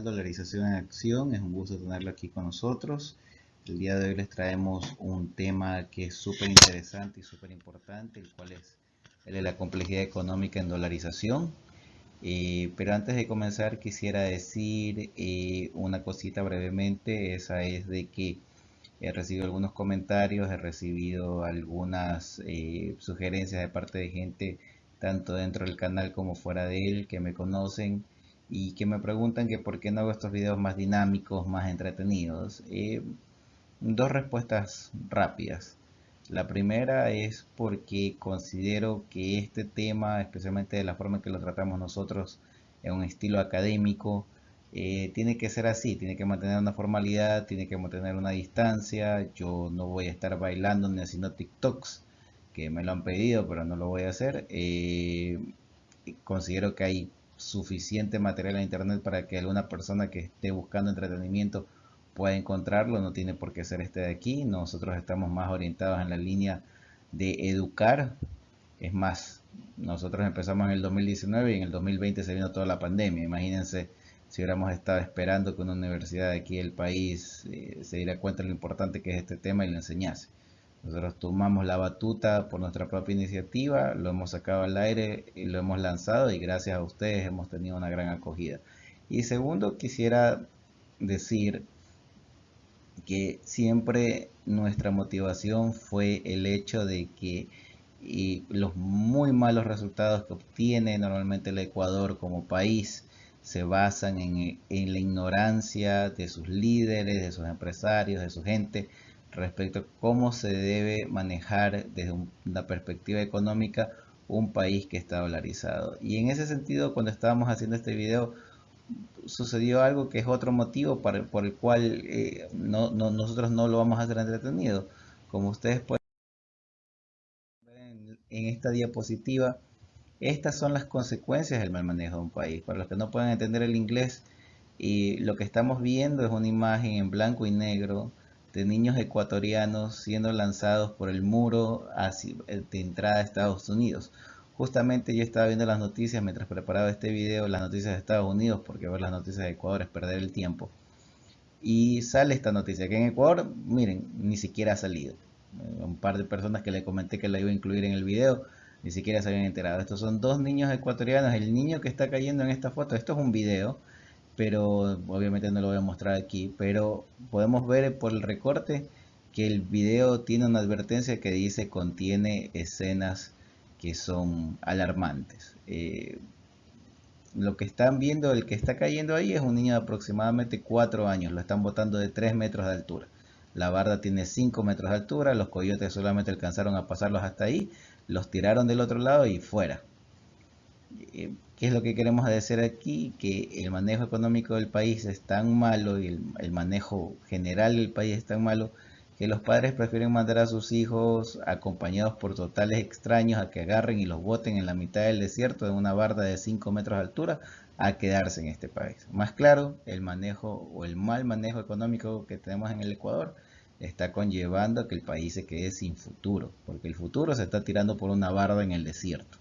canal Dolarización en Acción. Es un gusto tenerlo aquí con nosotros. El día de hoy les traemos un tema que es súper interesante y súper importante, el cual es el de la complejidad económica en dolarización. Pero antes de comenzar quisiera decir una cosita brevemente. Esa es de que he recibido algunos comentarios, he recibido algunas sugerencias de parte de gente tanto dentro del canal como fuera de él que me conocen y que me preguntan que por qué no hago estos videos más dinámicos, más entretenidos. Dos respuestas rápidas. La primera es porque considero que este tema, especialmente de la forma en que lo tratamos nosotros en un estilo académico, tiene que ser así, tiene que mantener una formalidad, tiene que mantener una distancia. Yo no voy a estar bailando ni haciendo TikToks, que me lo han pedido, pero no lo voy a hacer. Considero que hay suficiente material en internet para que alguna persona que esté buscando entretenimiento pueda encontrarlo, no tiene por qué ser este de aquí. Nosotros estamos más orientados en la línea de educar. Es más, nosotros empezamos en el 2019 y en el 2020 se vino toda la pandemia. Imagínense si hubiéramos estado esperando que una universidad de aquí del país se diera cuenta de lo importante que es este tema y lo enseñase. Nosotros tomamos la batuta por nuestra propia iniciativa, lo hemos sacado al aire y lo hemos lanzado, y gracias a ustedes hemos tenido una gran acogida. Y segundo, quisiera decir que siempre nuestra motivación fue el hecho de que los muy malos resultados que obtiene normalmente el Ecuador como país se basan en la ignorancia de sus líderes, de sus empresarios, de su gente respecto a cómo se debe manejar desde una perspectiva económica un país que está dolarizado. Y en ese sentido, cuando estábamos haciendo este video, sucedió algo que es otro motivo por el cual nosotros no lo vamos a hacer entretenido. Como ustedes pueden ver en esta diapositiva, estas son las consecuencias del mal manejo de un país. Para los que no pueden entender el inglés, y lo que estamos viendo es una imagen en blanco y negro de niños ecuatorianos siendo lanzados por el muro de entrada a Estados Unidos. Justamente yo estaba viendo las noticias mientras preparaba este video, las noticias de Estados Unidos, porque ver las noticias de Ecuador es perder el tiempo. Y sale esta noticia, que en Ecuador, miren, ni siquiera ha salido. Un par de personas que le comenté que la iba a incluir en el video, ni siquiera se habían enterado. Estos son dos niños ecuatorianos. El niño que está cayendo en esta foto, esto es un video, pero obviamente no lo voy a mostrar aquí, pero podemos ver por el recorte que el video tiene una advertencia que dice contiene escenas que son alarmantes. Lo que están viendo, el que está cayendo ahí es un niño de aproximadamente 4 años, lo están botando de 3 metros de altura. La barda tiene 5 metros de altura, los coyotes solamente alcanzaron a pasarlos hasta ahí, los tiraron del otro lado y fuera. ¿Qué es lo que queremos decir aquí? Que el manejo económico del país es tan malo y el manejo general del país es tan malo que los padres prefieren mandar a sus hijos acompañados por totales extraños a que agarren y los boten en la mitad del desierto en una barda de 5 metros de altura a quedarse en este país. Más claro, el manejo o el mal manejo económico que tenemos en el Ecuador está conllevando a que el país se quede sin futuro, porque el futuro se está tirando por una barda en el desierto.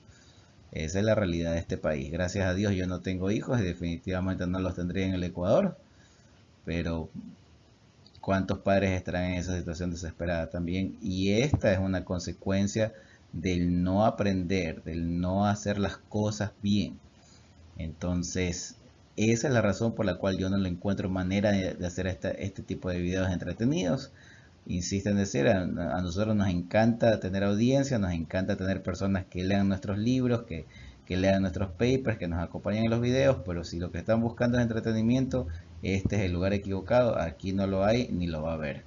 Esa es la realidad de este país. Gracias a Dios yo no tengo hijos y definitivamente no los tendría en el Ecuador, pero ¿cuántos padres estarán en esa situación desesperada también? Y esta es una consecuencia del no aprender, del no hacer las cosas bien. Entonces, esa es la razón por la cual yo no le encuentro manera de hacer este tipo de videos entretenidos. Insisto en decir, a nosotros nos encanta tener audiencia, nos encanta tener personas que lean nuestros libros, que lean nuestros papers, que nos acompañen en los videos, pero si lo que están buscando es entretenimiento, este es el lugar equivocado, aquí no lo hay ni lo va a haber.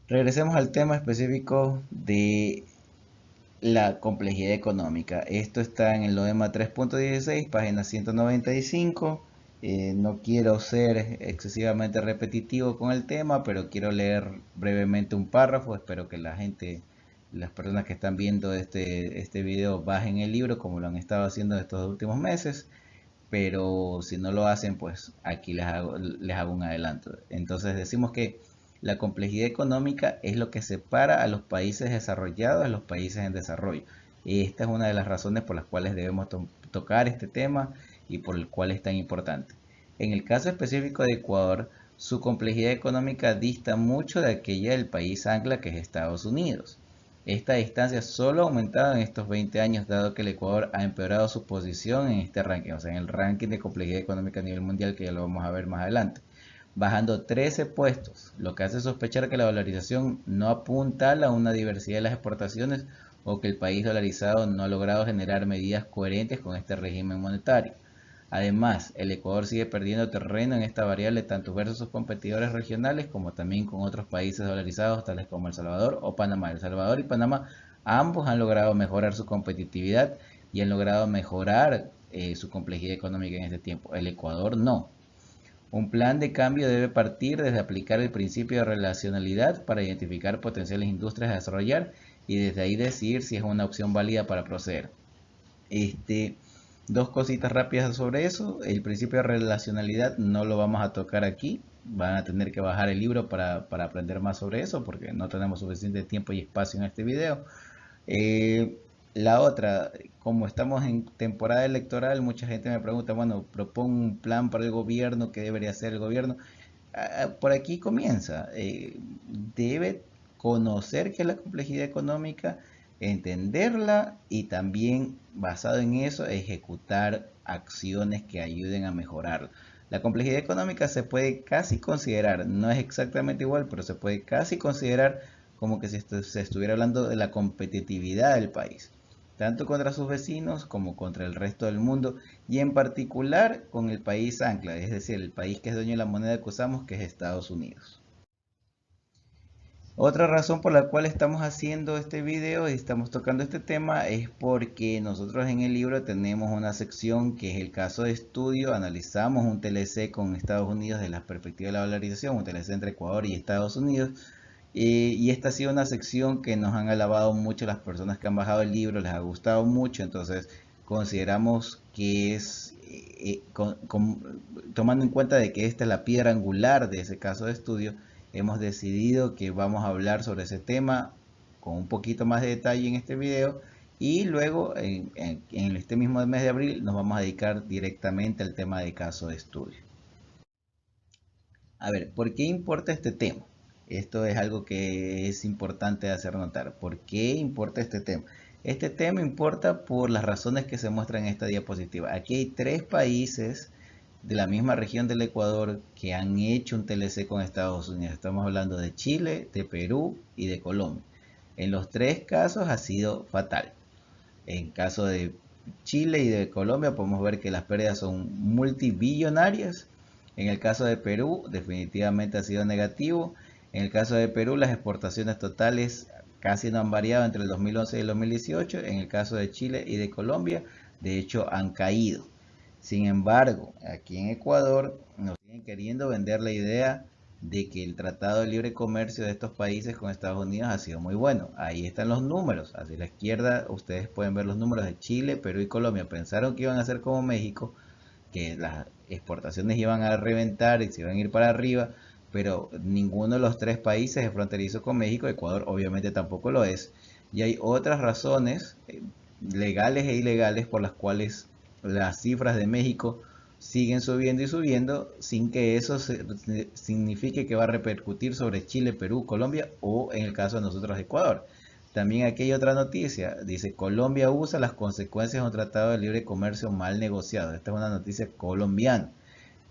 Regresemos al tema específico de la complejidad económica. Esto está en el Loema 3.16, página 195. No quiero ser excesivamente repetitivo con el tema, pero quiero leer brevemente un párrafo. Espero que la gente, las personas que están viendo este video bajen el libro como lo han estado haciendo estos últimos meses. Pero si no lo hacen, pues aquí les hago un adelanto. Entonces decimos que la complejidad económica es lo que separa a los países desarrollados de los países en desarrollo. Y esta es una de las razones por las cuales debemos tocar este tema y por el cual es tan importante. En el caso específico de Ecuador, su complejidad económica dista mucho de aquella del país ancla que es Estados Unidos. Esta distancia solo ha aumentado en estos 20 años, dado que el Ecuador ha empeorado su posición en este ranking, o sea, en el ranking de complejidad económica a nivel mundial, que ya lo vamos a ver más adelante, bajando 13 puestos, lo que hace sospechar que la dolarización no apunta a una diversidad de las exportaciones o que el país dolarizado no ha logrado generar medidas coherentes con este régimen monetario. Además, el Ecuador sigue perdiendo terreno en esta variable tanto versus sus competidores regionales como también con otros países dolarizados tales como El Salvador o Panamá. El Salvador y Panamá ambos han logrado mejorar su competitividad y han logrado mejorar su complejidad económica en este tiempo. El Ecuador no. Un plan de cambio debe partir desde aplicar el principio de relacionalidad para identificar potenciales industrias a desarrollar y desde ahí decidir si es una opción válida para proceder. Este, Dos cositas rápidas sobre eso. El principio de relacionalidad no lo vamos a tocar aquí. Van a tener que bajar el libro para aprender más sobre eso porque no tenemos suficiente tiempo y espacio en este video. Eh, la otra, como estamos en temporada electoral, mucha gente me pregunta, bueno, propongo un plan para el gobierno, ¿qué debería hacer el gobierno? Por aquí comienza. Debe conocer qué es la complejidad económica, entenderla y también, basado en eso, ejecutar acciones que ayuden a mejorar. La complejidad económica se puede casi considerar, no es exactamente igual, pero se puede casi considerar como que se estuviera hablando de la competitividad del país, tanto contra sus vecinos como contra el resto del mundo y en particular con el país ancla, es decir, el país que es dueño de la moneda que usamos, que es Estados Unidos. Otra razón por la cual estamos haciendo este video y estamos tocando este tema es porque nosotros en el libro tenemos una sección que es el caso de estudio, analizamos un TLC con Estados Unidos desde la perspectiva de la valorización, un TLC entre Ecuador y Estados Unidos, y esta ha sido una sección que nos han alabado mucho las personas que han bajado el libro, les ha gustado mucho, entonces consideramos que es, tomando en cuenta de que esta es la piedra angular de ese caso de estudio, hemos decidido que vamos a hablar sobre ese tema con un poquito más de detalle en este video y luego en este mismo mes de abril nos vamos a dedicar directamente al tema de caso de estudio. A ver, ¿por qué importa este tema? Esto es algo que es importante hacer notar. ¿Por qué importa este tema? Este tema importa por las razones que se muestran en esta diapositiva. Aquí hay tres países de la misma región del Ecuador que han hecho un TLC con Estados Unidos. Estamos hablando de Chile, de Perú y de Colombia. En los tres casos ha sido fatal. En caso de Chile y de Colombia podemos ver que las pérdidas son multibillonarias. En el caso de Perú definitivamente ha sido negativo. En el caso de Perú las exportaciones totales casi no han variado entre el 2011 y el 2018. En el caso de Chile y de Colombia de hecho han caído. Sin embargo, aquí en Ecuador nos siguen queriendo vender la idea de que el Tratado de Libre Comercio de estos países con Estados Unidos ha sido muy bueno. Ahí están los números. Hacia la izquierda ustedes pueden ver los números de Chile, Perú y Colombia. Pensaron que iban a ser como México, que las exportaciones iban a reventar y se iban a ir para arriba, pero ninguno de los tres países es fronterizo con México. Ecuador obviamente tampoco lo es. Y hay otras razones legales e ilegales por las cuales las cifras de México siguen subiendo y subiendo sin que eso signifique que va a repercutir sobre Chile, Perú, Colombia o en el caso de nosotros Ecuador. También aquí hay otra noticia, dice Colombia usa las consecuencias de un tratado de libre comercio mal negociado. Esta es una noticia colombiana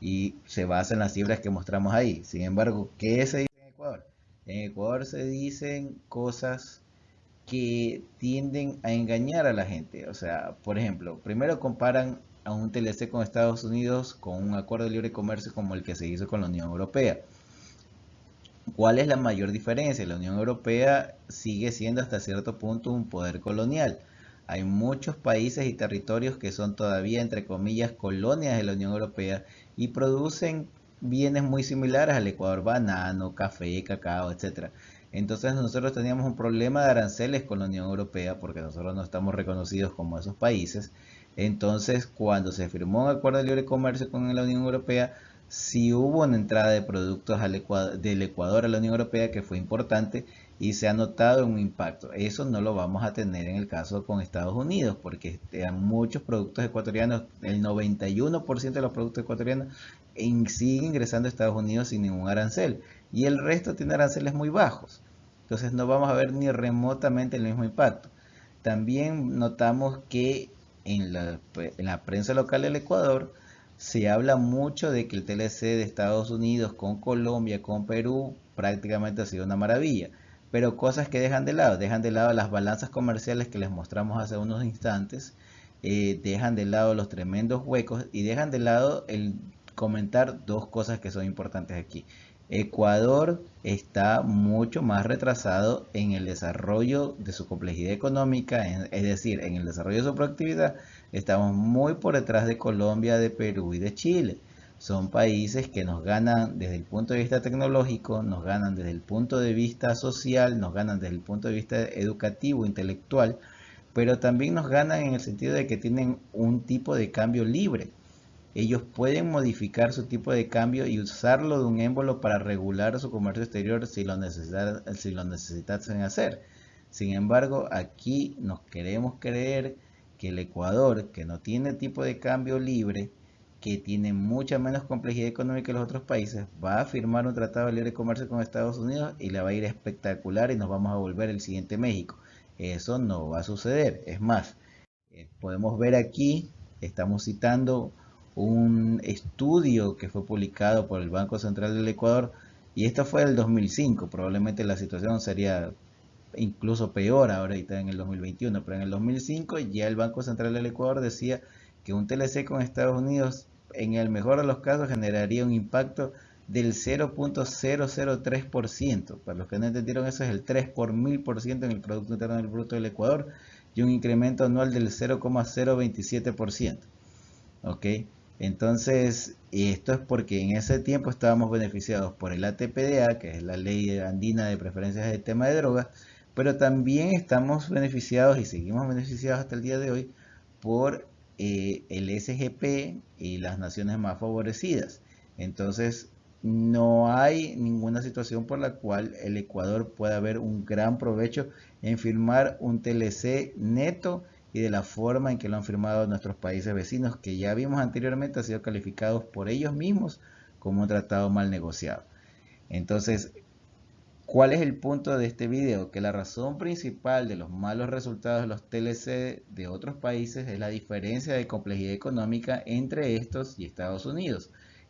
y se basa en las cifras que mostramos ahí. Sin embargo, ¿qué se dice en Ecuador? En Ecuador se dicen cosas que tienden a engañar a la gente. O sea, por ejemplo, primero comparan a un TLC con Estados Unidos con un acuerdo de libre comercio como el que se hizo con la Unión Europea. ¿Cuál es la mayor diferencia? La Unión Europea sigue siendo hasta cierto punto un poder colonial. Hay muchos países y territorios que son todavía, entre comillas, colonias de la Unión Europea y producen bienes muy similares al Ecuador: banano, café, cacao, etcétera. Entonces nosotros teníamos un problema de aranceles con la Unión Europea porque nosotros no estamos reconocidos como esos países. Entonces, cuando se firmó un acuerdo de libre comercio con la Unión Europea, sí hubo una entrada de productos del Ecuador a la Unión Europea que fue importante y se ha notado un impacto. Eso no lo vamos a tener en el caso con Estados Unidos porque muchos productos ecuatorianos, el 91% de los productos ecuatorianos sigue ingresando a Estados Unidos sin ningún arancel. Y el resto tiene aranceles muy bajos. Entonces no vamos a ver ni remotamente el mismo impacto. También notamos que en la prensa local del Ecuador se habla mucho de que el TLC de Estados Unidos con Colombia, con Perú, prácticamente ha sido una maravilla. Pero cosas que dejan de lado las balanzas comerciales que les mostramos hace unos instantes, dejan de lado los tremendos huecos y dejan de lado el comentar dos cosas que son importantes aquí. Ecuador está mucho más retrasado en el desarrollo de su complejidad económica, es decir, en el desarrollo de su productividad. Estamos muy por detrás de Colombia, de Perú y de Chile. Son países que nos ganan desde el punto de vista tecnológico, nos ganan desde el punto de vista social, nos ganan desde el punto de vista educativo, intelectual, pero también nos ganan en el sentido de que tienen un tipo de cambio libre. Ellos pueden modificar su tipo de cambio y usarlo de un émbolo para regular su comercio exterior si lo necesitasen hacer. Sin embargo, aquí nos queremos creer que el Ecuador, que no tiene tipo de cambio libre, que tiene mucha menos complejidad económica que los otros países, va a firmar un tratado de libre comercio con Estados Unidos y le va a ir espectacular y nos vamos a volver el siguiente México. Eso no va a suceder. Es más, podemos ver aquí, estamos citando un estudio que fue publicado por el Banco Central del Ecuador, y esto fue el 2005. Probablemente la situación sería incluso peor ahorita en el 2021, pero en el 2005 ya el Banco Central del Ecuador decía que un TLC con Estados Unidos en el mejor de los casos generaría un impacto del 0.003%. Para los que no entendieron, eso es el 3 por 1000% en el Producto Interno Bruto del Ecuador, y un incremento anual del 0.027%. ¿Ok? Entonces, esto es porque en ese tiempo estábamos beneficiados por el ATPDA, que es la ley andina de preferencias del tema de drogas, pero también estamos beneficiados y seguimos beneficiados hasta el día de hoy por el SGP y las naciones más favorecidas. Entonces, no hay ninguna situación por la cual el Ecuador pueda ver un gran provecho en firmar un TLC neto y de la forma en que lo han firmado nuestros países vecinos, que ya vimos anteriormente han sido calificados por ellos mismos como un tratado mal negociado. Entonces, ¿cuál es el punto de este video? Que la razón principal de los malos resultados de los TLC de otros países es la diferencia de complejidad económica entre estos y Estados Unidos.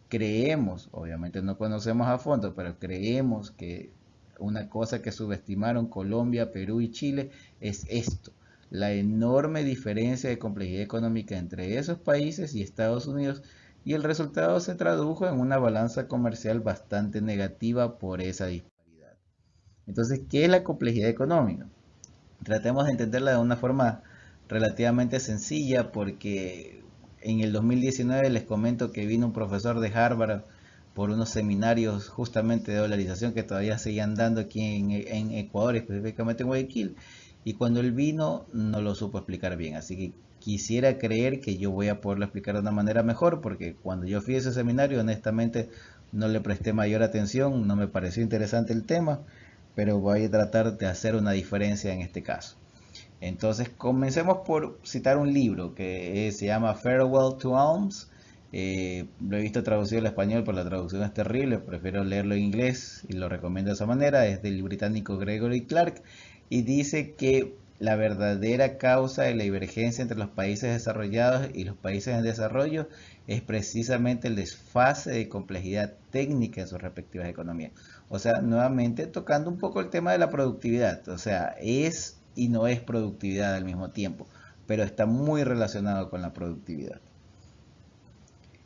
Creemos, obviamente no conocemos a fondo, pero creemos que una cosa que subestimaron Colombia, Perú y Chile es esto: la enorme diferencia de complejidad económica entre esos países y Estados Unidos, y el resultado se tradujo en una balanza comercial bastante negativa por esa disparidad. Entonces, ¿qué es la complejidad económica? Tratemos de entenderla de una forma relativamente sencilla, porque en el 2019 les comento que vino un profesor de Harvard por unos seminarios justamente de dolarización que todavía seguían dando aquí en Ecuador, específicamente en Guayaquil, y cuando él vino no lo supo explicar bien, así que quisiera creer que yo voy a poderlo explicar de una manera mejor, porque cuando yo fui a ese seminario honestamente no le presté mayor atención, no me pareció interesante el tema, pero voy a tratar de hacer una diferencia en este caso. Entonces, comencemos por citar un libro que se llama Farewell to Alms. Lo he visto traducido al español, pero la traducción es terrible, prefiero leerlo en inglés y lo recomiendo de esa manera. Es del británico Gregory Clark y dice que la verdadera causa de la divergencia entre los países desarrollados y los países en desarrollo es precisamente el desfase de complejidad técnica en sus respectivas economías. O sea, nuevamente tocando un poco el tema de la productividad. O sea, es y no es productividad al mismo tiempo, pero está muy relacionado con la productividad.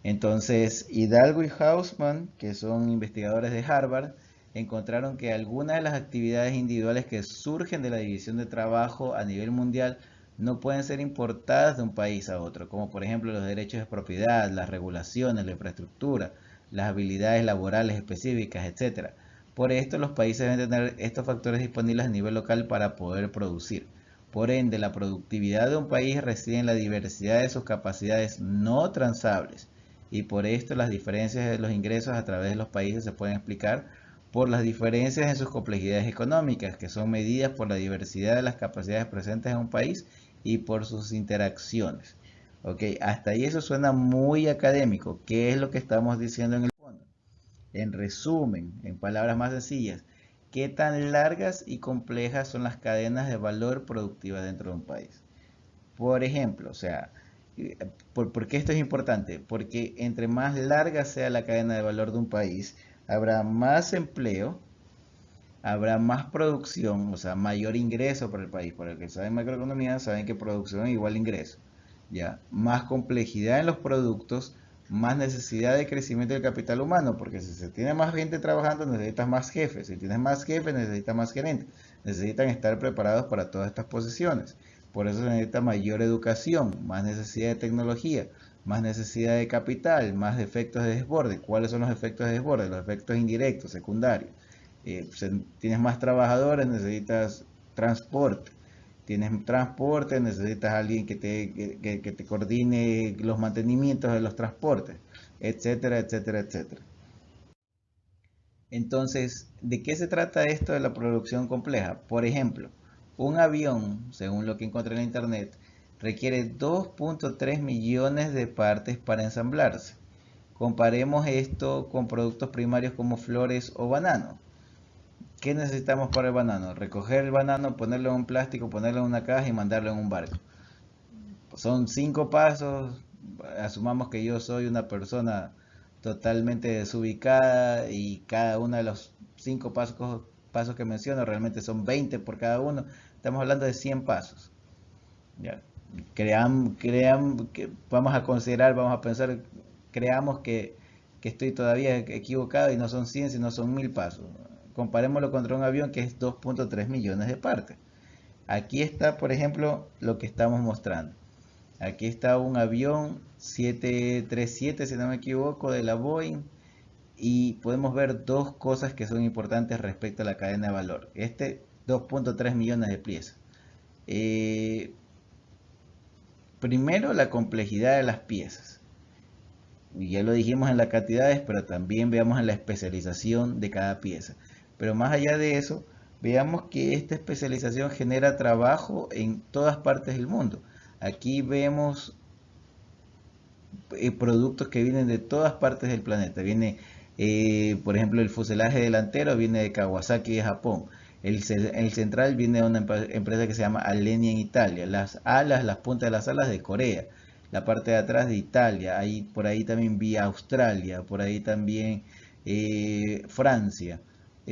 Entonces, Hidalgo y Hausman, que son investigadores de Harvard, encontraron que algunas de las actividades individuales que surgen de la división de trabajo a nivel mundial no pueden ser importadas de un país a otro, como por ejemplo los derechos de propiedad, las regulaciones, la infraestructura, las habilidades laborales específicas, etc. Por esto, los países deben tener estos factores disponibles a nivel local para poder producir. Por ende, la productividad de un país reside en la diversidad de sus capacidades no transables, y por esto las diferencias de los ingresos a través de los países se pueden explicar por las diferencias en sus complejidades económicas, que son medidas por la diversidad de las capacidades presentes en un país y por sus interacciones. Ok, hasta ahí eso suena muy académico. ¿Qué es lo que estamos diciendo en el fondo? En resumen, en palabras más sencillas, ¿qué tan largas y complejas son las cadenas de valor productivas dentro de un país? Por ejemplo, o sea, ¿por qué esto es importante? Porque entre más larga sea la cadena de valor de un país, habrá más empleo, habrá más producción, o sea, mayor ingreso para el país. Para el que saben macroeconomía, saben que producción es igual a ingreso. Ya, más complejidad en los productos, más necesidad de crecimiento del capital humano, porque si se tiene más gente trabajando, necesitas más jefes. Si tienes más jefes, necesitas más gerentes. Necesitan estar preparados para todas estas posiciones. Por eso se necesita mayor educación, más necesidad de tecnología, más necesidad de capital, más efectos de desborde. ¿Cuáles son los efectos de desborde? Los efectos indirectos, secundarios. Tienes más trabajadores, necesitas transporte. Tienes transporte, necesitas alguien que te coordine los mantenimientos de los transportes, etcétera, etcétera, etcétera. Entonces, ¿de qué se trata esto de la producción compleja? Por ejemplo, un avión, según lo que encontré en internet, requiere 2.3 millones de partes para ensamblarse. Comparemos esto con productos primarios como flores o bananos. ¿Qué necesitamos para el banano? Recoger el banano, ponerlo en un plástico, ponerlo en una caja y mandarlo en un barco. Son 5 pasos. Asumamos que yo soy una persona totalmente desubicada y cada uno de los 5 pasos que menciono realmente son 20 por cada uno. Estamos hablando de 100 pasos. Ya. Vamos a considerar, vamos a pensar, creamos que estoy todavía equivocado y no son 100 sino son 1000 pasos. Comparémoslo contra un avión que es 2.3 millones de partes. Aquí está, por ejemplo, lo que estamos mostrando. Aquí está un avión 737, si no me equivoco, de la Boeing. Y podemos ver dos cosas que son importantes respecto a la cadena de valor. 2.3 millones de piezas. Eh, Primero, la complejidad de las piezas. Y ya lo dijimos en las cantidades, pero también veamos en la especialización de cada pieza. Pero más allá de eso, veamos que esta especialización genera trabajo en todas partes del mundo. Aquí vemos productos que vienen de todas partes del planeta. Viene, por ejemplo, el fuselaje delantero viene de Kawasaki de Japón. El central viene de una empresa que se llama Alenia en Italia. Las alas, las puntas de las alas de Corea. La parte de atrás de Italia. Ahí, por ahí también vi Australia. Por ahí también Francia,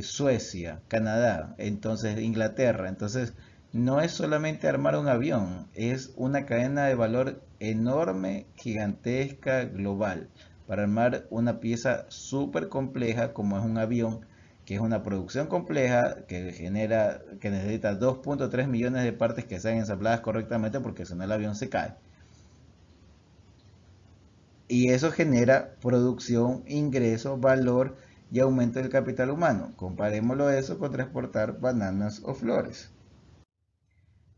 Suecia, Canadá. Entonces Inglaterra. Entonces no es solamente armar un avión, es una cadena de valor enorme, gigantesca, global, para armar una pieza súper compleja como es un avión, que es una producción compleja que necesita 2.3 millones de partes que sean ensambladas correctamente porque si no el avión se cae. Y eso genera producción, ingreso, valor y aumento del capital humano. Comparémoslo eso con transportar bananas o flores.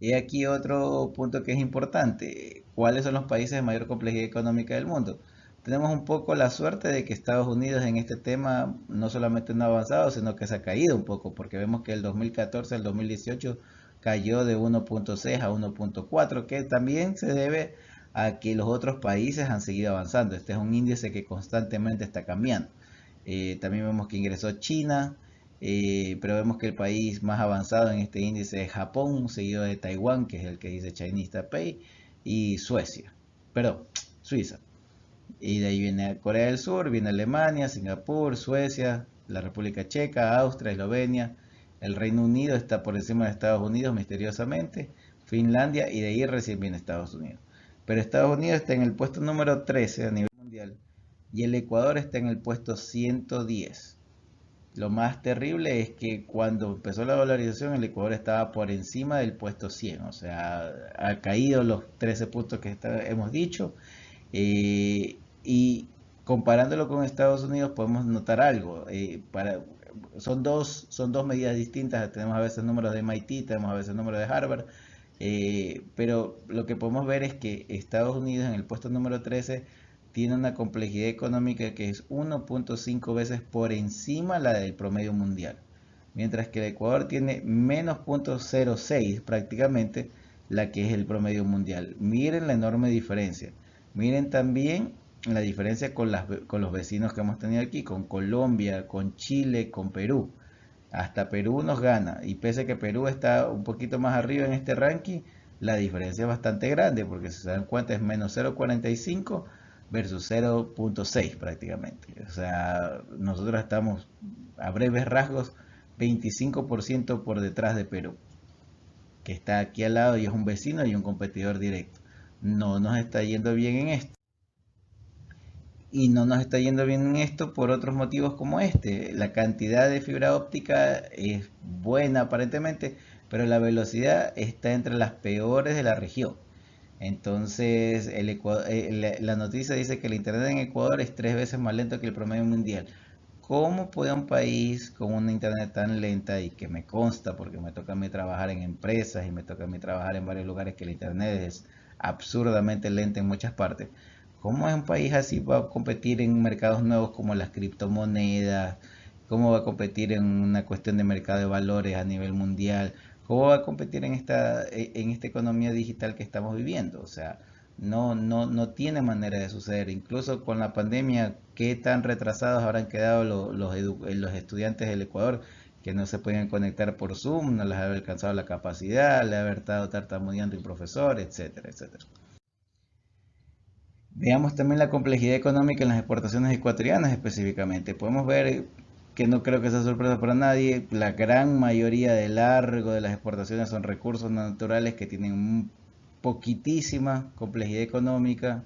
Y aquí otro punto que es importante. ¿Cuáles son los países de mayor complejidad económica del mundo? Tenemos un poco la suerte de que Estados Unidos en este tema no solamente no ha avanzado, sino que se ha caído un poco, porque vemos que el 2014 al 2018 cayó de 1.6 a 1.4, que también se debe a que los otros países han seguido avanzando. Este es un índice que constantemente está cambiando. También vemos que ingresó China, pero vemos que el país más avanzado en este índice es Japón, seguido de Taiwán, que es el que dice Chinese Taipei, y Suecia, perdón, Suiza. Y de ahí viene Corea del Sur, viene Alemania, Singapur, Suecia, la República Checa, Austria, Eslovenia. El Reino Unido está por encima de Estados Unidos misteriosamente, Finlandia y de ahí recién viene Estados Unidos. Pero Estados Unidos está en el puesto número 13 a nivel mundial y el Ecuador está en el puesto 110. Lo más terrible es que cuando empezó la dolarización el Ecuador estaba por encima del puesto 100, o sea, ha caído los 13 puntos que hemos dicho. Y comparándolo con Estados Unidos podemos notar algo. Son dos medidas distintas. Tenemos a veces números de MIT, tenemos a veces números de Harvard. Pero lo que podemos ver es que Estados Unidos en el puesto número 13 tiene una complejidad económica que es 1.5 veces por encima la del promedio mundial. Mientras que el Ecuador tiene menos 0.06 prácticamente la que es el promedio mundial. Miren la enorme diferencia. Miren también la diferencia con los vecinos que hemos tenido aquí, con Colombia, con Chile, con Perú. Hasta Perú nos gana. Y pese a que Perú está un poquito más arriba en este ranking, la diferencia es bastante grande, porque si se dan cuenta es menos 0,45 versus 0,6 prácticamente. O sea, nosotros estamos a breves rasgos 25% por detrás de Perú, que está aquí al lado y es un vecino y un competidor directo. No nos está yendo bien en esto. Y no nos está yendo bien en esto por otros motivos como este. La cantidad de fibra óptica es buena aparentemente, pero la velocidad está entre las peores de la región. Entonces, la noticia dice que el internet en Ecuador es 3 veces más lento que el promedio mundial. ¿Cómo puede un país con una internet tan lenta, y que me consta porque me toca a mí trabajar en empresas y me toca a mí trabajar en varios lugares que el internet es absurdamente lento en muchas partes? ¿Cómo es un país así va a competir en mercados nuevos como las criptomonedas? ¿Cómo va a competir en una cuestión de mercado de valores a nivel mundial? ¿Cómo va a competir en esta economía digital que estamos viviendo? O sea, no tiene manera de suceder. Incluso con la pandemia, ¿qué tan retrasados habrán quedado los estudiantes del Ecuador que no se podían conectar por Zoom, no les había alcanzado la capacidad, le había estado tartamudeando el profesor, etcétera, etcétera? Veamos también la complejidad económica en las exportaciones ecuatorianas específicamente. Podemos ver que no creo que sea sorpresa para nadie, la gran mayoría de largo de las exportaciones son recursos naturales que tienen poquitísima complejidad económica.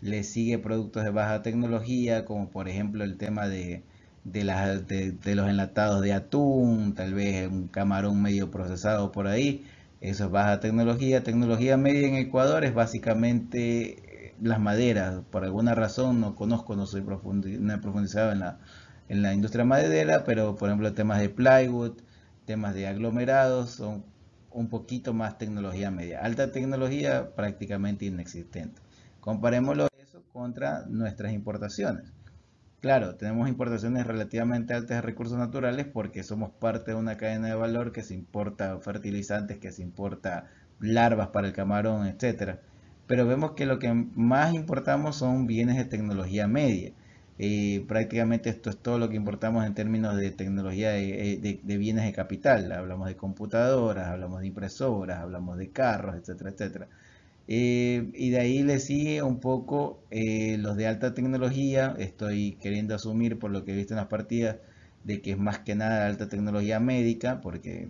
Le sigue productos de baja tecnología, como por ejemplo el tema de los enlatados de atún, tal vez un camarón medio procesado por ahí. Eso es baja tecnología. Tecnología media en Ecuador es básicamente las maderas. Por alguna razón no conozco, no he profundizado en la industria maderera, pero por ejemplo temas de plywood, temas de aglomerados son un poquito más tecnología media. Alta tecnología prácticamente inexistente. Comparémoslo eso contra nuestras importaciones. Claro, tenemos importaciones relativamente altas de recursos naturales porque somos parte de una cadena de valor que se importa fertilizantes, que se importa larvas para el camarón, etcétera. Pero vemos que lo que más importamos son bienes de tecnología media. Prácticamente esto es todo lo que importamos en términos de tecnología de bienes de capital. Hablamos de computadoras, hablamos de impresoras, hablamos de carros, etcétera, etcétera. Y de ahí le sigue un poco los de alta tecnología. Estoy queriendo asumir por lo que he visto en las partidas de que es más que nada alta tecnología médica, porque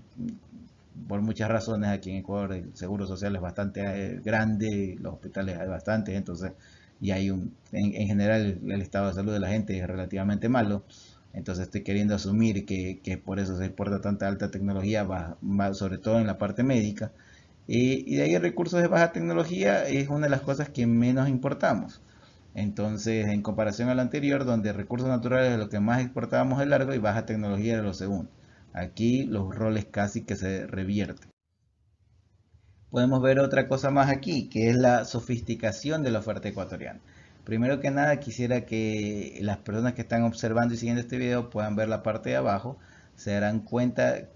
por muchas razones aquí en Ecuador el seguro social es bastante grande, los hospitales hay bastantes, entonces, y hay en general el estado de salud de la gente es relativamente malo. Entonces estoy queriendo asumir que por eso se exporta tanta alta tecnología, sobre todo en la parte médica. Y de ahí recursos de baja tecnología es una de las cosas que menos importamos. Entonces, en comparación al anterior, donde recursos naturales es lo que más exportábamos de largo y baja tecnología era lo segundo. Aquí los roles casi que se revierten. Podemos ver otra cosa más aquí, que es la sofisticación de la oferta ecuatoriana. Primero que nada, quisiera que las personas que están observando y siguiendo este video puedan ver la parte de abajo. Se darán cuenta,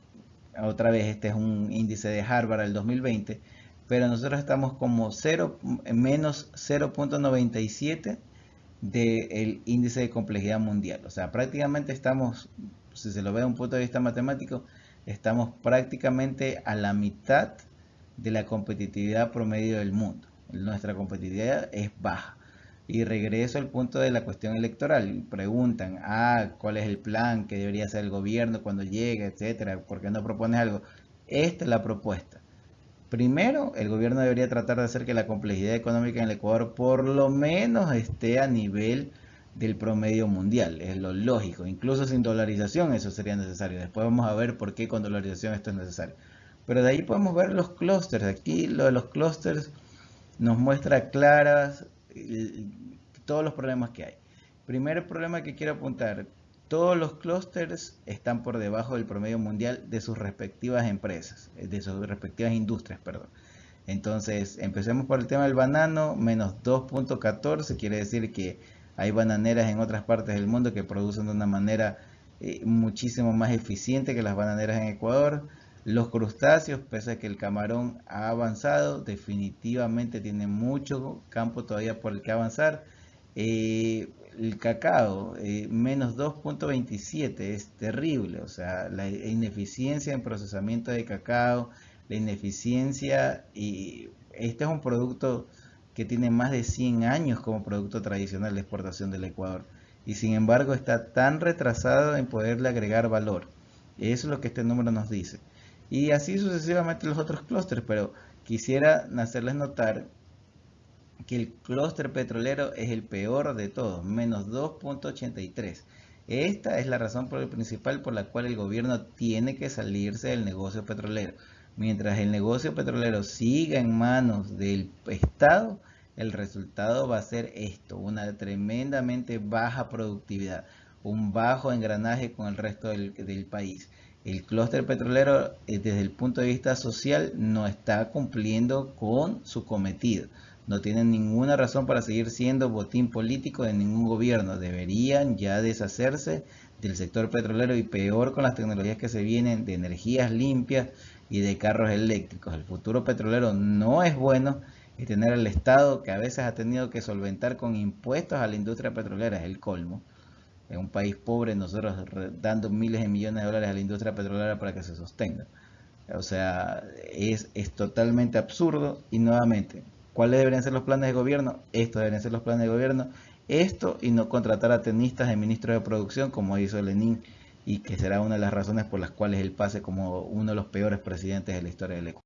otra vez, este es un índice de Harvard del 2020, pero nosotros estamos como menos 0,97 del índice de complejidad mundial. O sea, prácticamente estamos, si se lo ve de un punto de vista matemático, estamos prácticamente a la mitad de la competitividad promedio del mundo. Nuestra competitividad es baja. Y regreso al punto de la cuestión electoral. Preguntan, ¿cuál es el plan que debería hacer el gobierno cuando llegue, etcétera? ¿Por qué no propones algo? Esta es la propuesta. Primero, el gobierno debería tratar de hacer que la complejidad económica en el Ecuador por lo menos esté a nivel del promedio mundial. Es lo lógico. Incluso sin dolarización eso sería necesario. Después vamos a ver por qué con dolarización esto es necesario. Pero de ahí podemos ver los clústeres. Aquí lo de los clústeres nos muestra claras todos los problemas que hay. Primer problema que quiero apuntar, todos los clústeres están por debajo del promedio mundial de sus respectivas empresas, de sus respectivas industrias, perdón. Entonces, empecemos por el tema del banano, menos 2,14, quiere decir que hay bananeras en otras partes del mundo que producen de una manera muchísimo más eficiente que las bananeras en Ecuador. Los crustáceos, pese a que el camarón ha avanzado, definitivamente tiene mucho campo todavía por el que avanzar. El cacao, menos 2,27, es terrible. O sea, la ineficiencia en procesamiento de cacao, la ineficiencia, y este es un producto que tiene más de 100 años como producto tradicional de exportación del Ecuador. Y sin embargo está tan retrasado en poderle agregar valor. Eso es lo que este número nos dice. Y así sucesivamente los otros clústeres, pero quisiera hacerles notar que el clúster petrolero es el peor de todos, menos 2,83. Esta es la razón principal por la cual el gobierno tiene que salirse del negocio petrolero. Mientras el negocio petrolero siga en manos del Estado, el resultado va a ser esto, una tremendamente baja productividad, un bajo engranaje con el resto del país. El clúster petrolero, desde el punto de vista social, no está cumpliendo con su cometido. No tienen ninguna razón para seguir siendo botín político de ningún gobierno. Deberían ya deshacerse del sector petrolero, y peor con las tecnologías que se vienen de energías limpias y de carros eléctricos. El futuro petrolero no es bueno, y tener al Estado, que a veces ha tenido que solventar con impuestos a la industria petrolera, es el colmo. En un país pobre, nosotros dando miles de millones de dólares a la industria petrolera para que se sostenga. O sea, es totalmente absurdo. Y nuevamente, ¿cuáles deberían ser los planes de gobierno? Estos deberían ser los planes de gobierno. Esto, y no contratar a tenistas de ministro de producción como hizo Lenin, y que será una de las razones por las cuales él pase como uno de los peores presidentes de la historia del Ecuador.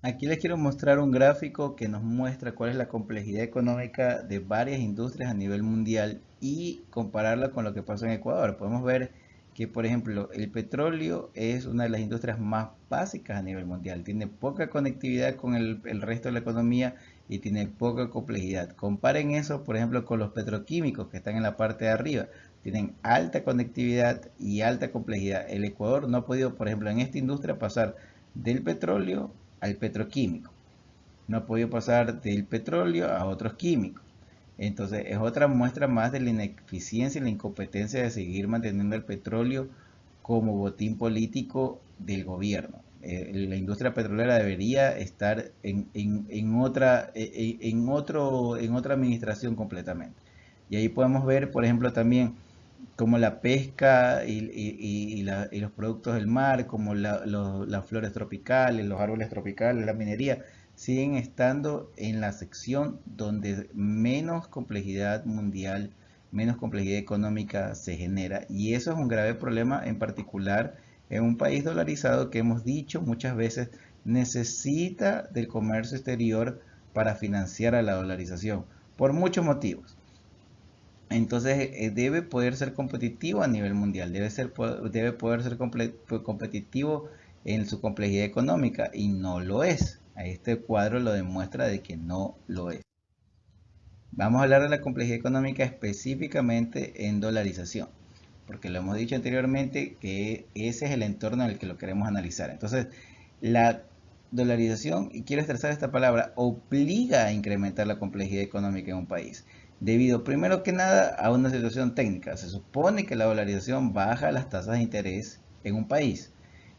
Aquí les quiero mostrar un gráfico que nos muestra cuál es la complejidad económica de varias industrias a nivel mundial y compararla con lo que pasó en Ecuador. Podemos ver que, por ejemplo, el petróleo es una de las industrias más básicas a nivel mundial. Tiene poca conectividad con el resto de la economía y tiene poca complejidad. Comparen eso, por ejemplo, con los petroquímicos que están en la parte de arriba. Tienen alta conectividad y alta complejidad. El Ecuador no ha podido, por ejemplo, en esta industria pasar del petróleo al petroquímico. No ha podido pasar del petróleo a otros químicos. Entonces es otra muestra más de la ineficiencia y la incompetencia de seguir manteniendo el petróleo como botín político del gobierno. La industria petrolera debería estar en otra administración completamente. Y ahí podemos ver, por ejemplo, también como la pesca y los productos del mar, como las flores tropicales, los árboles tropicales, la minería, siguen estando en la sección donde menos complejidad mundial, menos complejidad económica se genera. Y eso es un grave problema, en particular en un país dolarizado que, hemos dicho muchas veces, necesita del comercio exterior para financiar a la dolarización, por muchos motivos. Entonces debe poder ser competitivo a nivel mundial, debe poder ser competitivo en su complejidad económica, y no lo es. Este cuadro lo demuestra de que no lo es. Vamos a hablar de la complejidad económica específicamente en dolarización, porque lo hemos dicho anteriormente que ese es el entorno en el que lo queremos analizar. Entonces, la dolarización, y quiero estresar esta palabra, obliga a incrementar la complejidad económica en un país, debido primero que nada a una situación técnica. Se supone que la dolarización baja las tasas de interés en un país.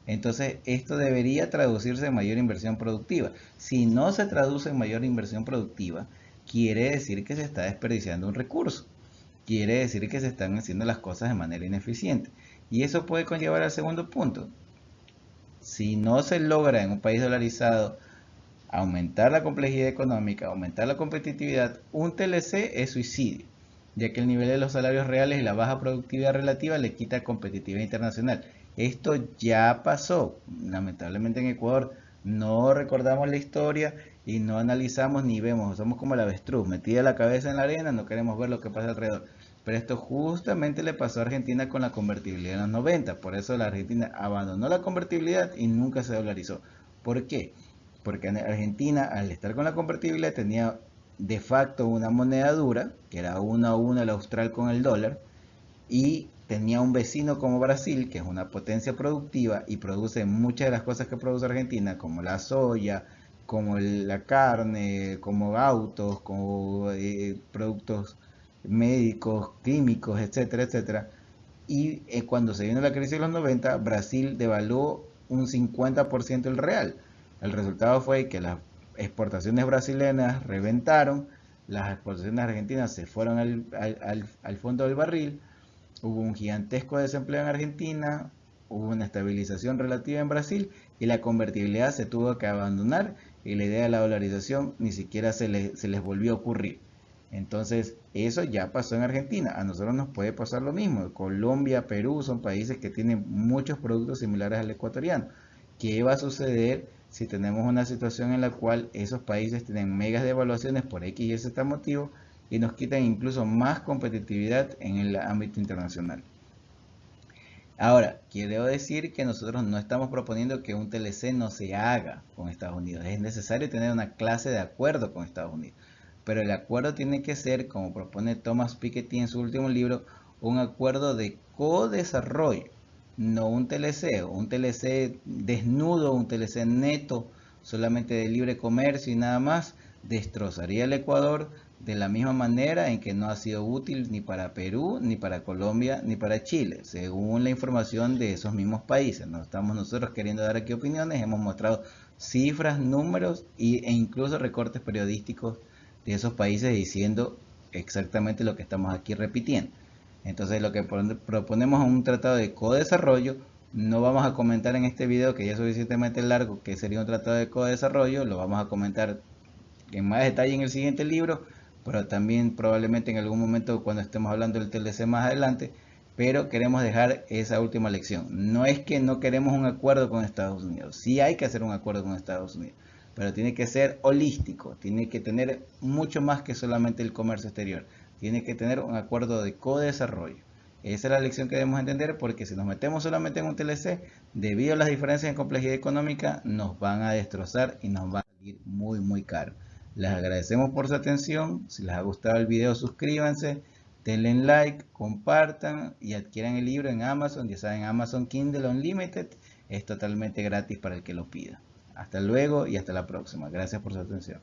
Entonces, esto debería traducirse en mayor inversión productiva. Si no se traduce en mayor inversión productiva, quiere decir que se está desperdiciando un recurso. Quiere decir que se están haciendo las cosas de manera ineficiente. Y eso puede conllevar al segundo punto. Si no se logra en un país dolarizado aumentar la complejidad económica, aumentar la competitividad, un TLC es suicidio, ya que el nivel de los salarios reales y la baja productividad relativa le quita competitividad internacional. Esto ya pasó, lamentablemente, en Ecuador. No recordamos la historia y no analizamos ni vemos, somos como el avestruz, metida la cabeza en la arena, no queremos ver lo que pasa alrededor. Pero esto justamente le pasó a Argentina con la convertibilidad en los 90. Por eso la Argentina abandonó la convertibilidad y nunca se dolarizó. ¿Por qué? Porque en Argentina, al estar con la convertibilidad, tenía de facto una moneda dura, que era 1 a 1 el austral con el dólar, y tenía un vecino como Brasil, que es una potencia productiva y produce muchas de las cosas que produce Argentina, como la soya, como la carne, como autos, como productos médicos, químicos, etcétera, etcétera. Y cuando se vino la crisis de los 90, Brasil devaluó un 50% el real. El resultado fue que las exportaciones brasileñas reventaron, las exportaciones argentinas se fueron al fondo del barril, hubo un gigantesco desempleo en Argentina, hubo una estabilización relativa en Brasil y la convertibilidad se tuvo que abandonar y la idea de la dolarización ni siquiera se les volvió a ocurrir. Entonces, eso ya pasó en Argentina. A nosotros nos puede pasar lo mismo. Colombia, Perú son países que tienen muchos productos similares al ecuatoriano. ¿Qué va a suceder si tenemos una situación en la cual esos países tienen megas devaluaciones por X y Z motivo y nos quitan incluso más competitividad en el ámbito internacional? Ahora, quiero decir que nosotros no estamos proponiendo que un TLC no se haga con Estados Unidos. Es necesario tener una clase de acuerdo con Estados Unidos. Pero el acuerdo tiene que ser, como propone Thomas Piketty en su último libro, un acuerdo de co-desarrollo, no un TLC, un TLC desnudo, un TLC neto, solamente de libre comercio y nada más, destrozaría el Ecuador de la misma manera en que no ha sido útil ni para Perú, ni para Colombia, ni para Chile, según la información de esos mismos países. No estamos nosotros queriendo dar aquí opiniones, hemos mostrado cifras, números e incluso recortes periodísticos de esos países diciendo exactamente lo que estamos aquí repitiendo. Entonces lo que proponemos es un tratado de codesarrollo. No vamos a comentar en este video, que ya es suficientemente largo, que sería un tratado de codesarrollo. Lo vamos a comentar en más detalle en el siguiente libro, pero también probablemente en algún momento cuando estemos hablando del TLC más adelante. Pero queremos dejar esa última lección. No es que no queremos un acuerdo con Estados Unidos. Sí hay que hacer un acuerdo con Estados Unidos, pero tiene que ser holístico, tiene que tener mucho más que solamente el comercio exterior, tiene que tener un acuerdo de co-desarrollo. Esa es la lección que debemos entender, porque si nos metemos solamente en un TLC, debido a las diferencias en complejidad económica, nos van a destrozar y nos va a salir muy muy caro. Les agradecemos por su atención. Si les ha gustado el video, suscríbanse, denle like, compartan y adquieran el libro en Amazon. Ya saben, Amazon Kindle Unlimited es totalmente gratis para el que lo pida. Hasta luego y hasta la próxima. Gracias por su atención.